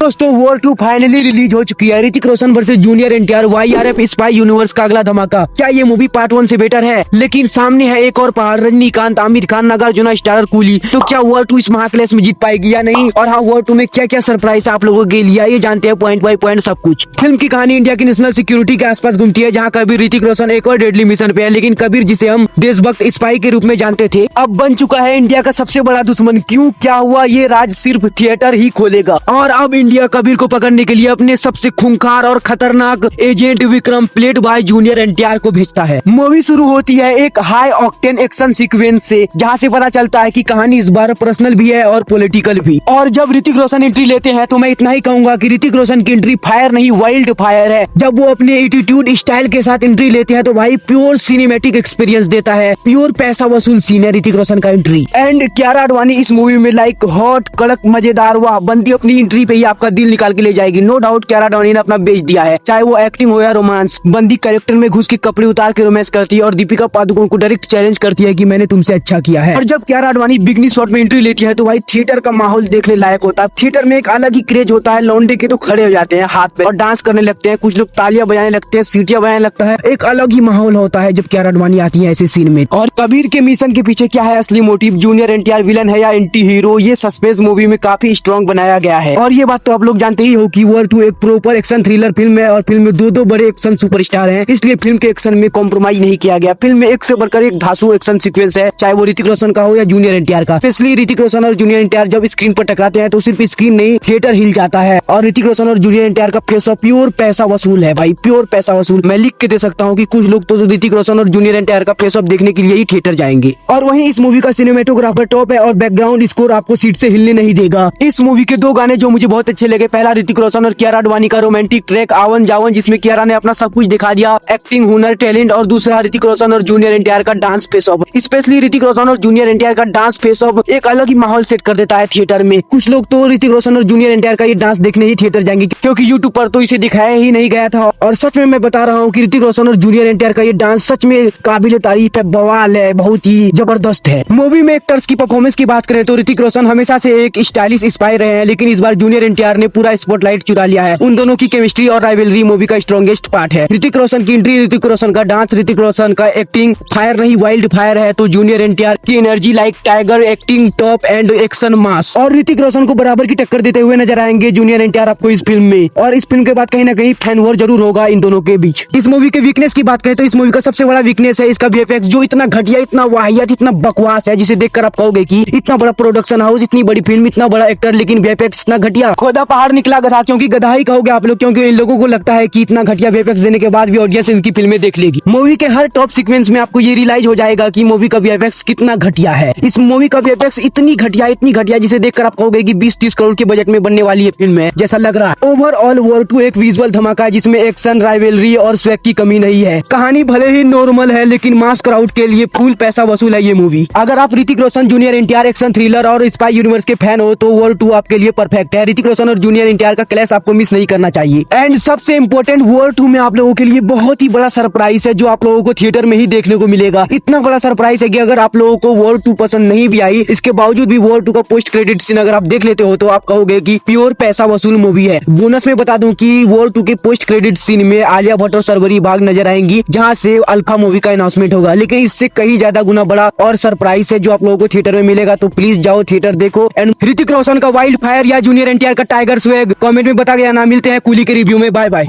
दोस्तों war 2 finally release हो चुकी है। Hrithik Roshan versus junior NTR YRF spy universe का अगला धमाका। क्या ये मूवी पार्ट 1 से बेटर है? लेकिन सामने है एक और पहाड़, रजनीकांत, आमिर खान, नागार्जुन, स्टारर कूली। तो क्या वॉर 2 इस महाक्लेश में जीत पाएगी या नहीं? और हाँ, वॉर 2 में क्या क्या सरप्राइज आप लोगों के लिए, ये जानते हैं पॉइंट बाय पॉइंट सब कुछ। फिल्म की कहानी इंडिया की नेशनल सिक्योरिटी के आसपास घूमती है, जहाँ कबीर ऋतिक रोशन एक और डेडली मिशन पे है। लेकिन कबीर, जिसे हम देशभक्त स्पाई के रूप में जानते थे, अब बन चुका है इंडिया का सबसे बड़ा दुश्मन। क्यों, क्या हुआ, ये राज सिर्फ थिएटर ही खोलेगा। और अब इंडिया कबीर को पकड़ने के लिए अपने सबसे खूंखार और खतरनाक agent Vikram, played by junior NTR को भेजता है। मूवी शुरू होती है एक हाई ऑक्टेन एक्शन सीक्वेंस से, जहाँ से पता चलता है कि कहानी इस बार पर्सनल भी है और पॉलिटिकल भी। और जब ऋतिक रोशन एंट्री लेते हैं तो मैं इतना ही कहूंगा कि ऋतिक रोशन की एंट्री फायर नहीं, वाइल्ड फायर है। जब वो अपने एटीट्यूड स्टाइल के साथ एंट्री लेते हैं तो भाई प्योर सिनेमैटिक एक्सपीरियंस देता है, प्योर पैसा वसूल सीन है ऋतिक रोशन का एंट्री। एंड कियारा आडवाणी इस मूवी में लाइक हॉट, कड़क, मजेदार, वाह, बंदी अपनी एंट्री पे ही आपका दिल निकाल के ले जाएगी। नो डाउट कियारा आडवाणी ने अपना बेच दिया है, चाहे वो एक्टिंग हो या रोमांस। बंदी कैरेक्टर में घुस के कपड़े उतार के रोमांस करती है और दीपिका पादुकोण को डायरेक्ट चैलेंज करती है कि मैंने तुमसे अच्छा किया है। और जब कियारा आडवाणी बिगनी शॉट में एंट्री लेती है तो भाई थिएटर का माहौल देखने लायक होता है। थिएटर में एक अलग ही क्रेज होता है, लौंडे के तो खड़े हो जाते हैं हाथ पे और डांस करने लगते हैं, कुछ लोग तालियां बजाने लगते हैं, सीटियां बजाने लगता है। एक अलग ही माहौल होता है जब कियारा आडवाणी आती है ऐसे सीन में। और कबीर के मिशन के पीछे क्या है असली मोटिव, जूनियर एनटीआर विलन है या एंटी हीरो, ये सस्पेंस मूवी में काफी स्ट्रॉन्ग बनाया गया है। और ये बात तो आप लोग जानते ही हो कि वॉर 2 एक प्रॉपर एक्शन थ्रिलर फिल्म है और फिल्म में दो बड़े एक्शन सुपरस्टार हैं, इसलिए फिल्म के एक्शन में कॉम्प्रोमाइज नहीं किया गया। फिल्म में एक से बढ़कर एक धांसू एक्शन सीक्वेंस है, चाहे वो ऋतिक रोशन का हो या जूनियर एनटीआर का। स्पेशली ऋतिक रोशन और जूनियर एनटीआर जब स्क्रीन पर टकराते हैं तो सिर्फ स्क्रीन नहीं, थिएटर हिल जाता है। और ऋतिक रोशन और जूनियर एनटीआर का फेस ऑफ प्योर पैसा वसूल है भाई, प्योर पैसा वसूल। मैं लिख के दे सकता हूँ कि कुछ लोग तो ऋतिक रोशन और जूनियर एनटीआर का फेस ऑफ देखने के लिए ही थिएटर जाएंगे। और वहीं इस मूवी का सिनेमेटोग्राफर टॉप है और बैकग्राउंड स्कोर आपको सीट से हिलने नहीं देगा। इस मूवी के दो गाने जो मुझे बहुत अच्छे लगे, पहला ऋतिक रोशन और कियारा आडवाणी का रोमांटिक ट्रैक आवन जावन, जिसमें कियारा ने अपना सब कुछ दिखा दिया, एक्टिंग, हुनर, टैलेंट। और दूसरा ऋतिक रोशन और जूनियर एनटीआर का dance face off. Specially Hrithik Roshan और जूनियर एनटीआर का डांस फेस ऑफ एक अलग ही माहौल सेट कर देता है थिएटर में। कुछ लोग तो ऋतिक रोशन और जूनियर एनटीआर का ये डांस देखने ही थिएटर जाएंगे, क्योंकि यूट्यूब पर तो इसे दिखाया ही नहीं गया था। और सच में मैं बता रहा हूँ कि ऋतिक रोशन और जूनियर एनटीआर का ये डांस सच में काबिल तारीफ है, बवाल है, बहुत ही जबरदस्त है। मूवी में एक्टर्स की परफॉर्मेंस की बात करें तो ऋतिक रोशन हमेशा से एक स्टाइलिश स्पाई रहे हैं, लेकिन इस बार जूनियर एनटीआर ने पूरा स्पॉटलाइट चुरा लिया है। उन दोनों की केमिस्ट्री और राइवलरी मूवी का स्ट्रॉन्गेस्ट पार्ट है। ऋतिक रोशन की एंट्री, ऋतिक रोशन का डांस, ऋतिक रोशन का एक्टिंग फायर नहीं, वाइल्ड फायर है। तो जूनियर एनटीआर की energy like tiger, acting top and action mass. और ऋतिक रोशन को बराबर की टक्कर देते हुए नजर आएंगे जूनियर एनटीआर आपको इस फिल्म में। और इस फिल्म के बाद कहीं ना कहीं फैन वॉर जरूर होगा इन दोनों के बीच। इस मूवी के वीकनेस की बात करें तो इस मूवी का सबसे बड़ा वीकनेस है इसका वीएफएक्स, जो इतना घटिया, इतना वाहियात, इतना बकवास है, जिसे देखकर आप कहोगे कि इतना बड़ा प्रोडक्शन हाउस, इतनी बड़ी फिल्म, इतना बड़ा एक्टर, लेकिन वीएफएक्स इतना घटिया। खुदा पहाड़ निकला गधा, क्योंकि गधा ही कहोगे आप लोग, क्योंकि इन लोगों को लगता है कि इतना घटिया वीएफएक्स देने के बाद भी ऑडियंस इनकी फिल्में देख लेगी। मूवी के हर टॉप सीक्वेंस में आपको ये रियलाइज हो जाएगा कि मूवी का वीएफएक्स कितना घटिया है। इस मूवी का वीएफएक्स इतनी घटिया जिसे देखकर आप कहोगे कि 20-30 करोड़ के बजट में बनने वाली ये फिल्म है जैसा लग रहा है। ओवरऑल वॉर 2 एक विजुअल धमाका है, जिसमें एक्शन, राइवलरी और स्वैग की कमी नहीं है। कहानी भले ही नॉर्मल है, लेकिन मास क्राउड के लिए फुल पैसा वसूल है ये मूवी। अगर आप Hrithik Roshan, junior NTR, action thriller और स्पाई यूनिवर्स के फैन हो तो वॉर 2 आपके लिए परफेक्ट है। ऋतिक रोशन और जूनियर एनटीआर का क्लैश आपको मिस नहीं करना चाहिए। एंड सबसे इम्पोर्टेंट, वॉर 2 में आप लोगों के लिए बहुत ही बड़ा सरप्राइज है, जो आप लोगों को थिएटर में ही देखने को मिलेगा। इतना बड़ा सरप्राइज है कि अगर आप लोगों को वॉर 2 पसंद नहीं भी आई, इसके बावजूद भी वॉर 2 का पोस्ट क्रेडिट सीन अगर आप देख लेते हो तो आप कहोगे कि प्योर पैसा वसूल मूवी है। बोनस में बता दूं कि वॉर 2 के पोस्ट क्रेडिट सीन में आलिया भट्ट और शर्वरी बाग नजर आएंगी, जहां से अल्फा मूवी का अनाउंसमेंट होगा। लेकिन इससे कहीं ज्यादा गुना बड़ा और सरप्राइज है जो आप लोगों को थिएटर में मिलेगा, तो प्लीज जाओ थिएटर देखो। एंड ऋतिक रोशन का वाइल्ड फायर या जूनियर एनटीआर का टाइगर स्वैग कमेंट में बता गया ना। मिलते हैं कूली के रिव्यू में, बाय बाय।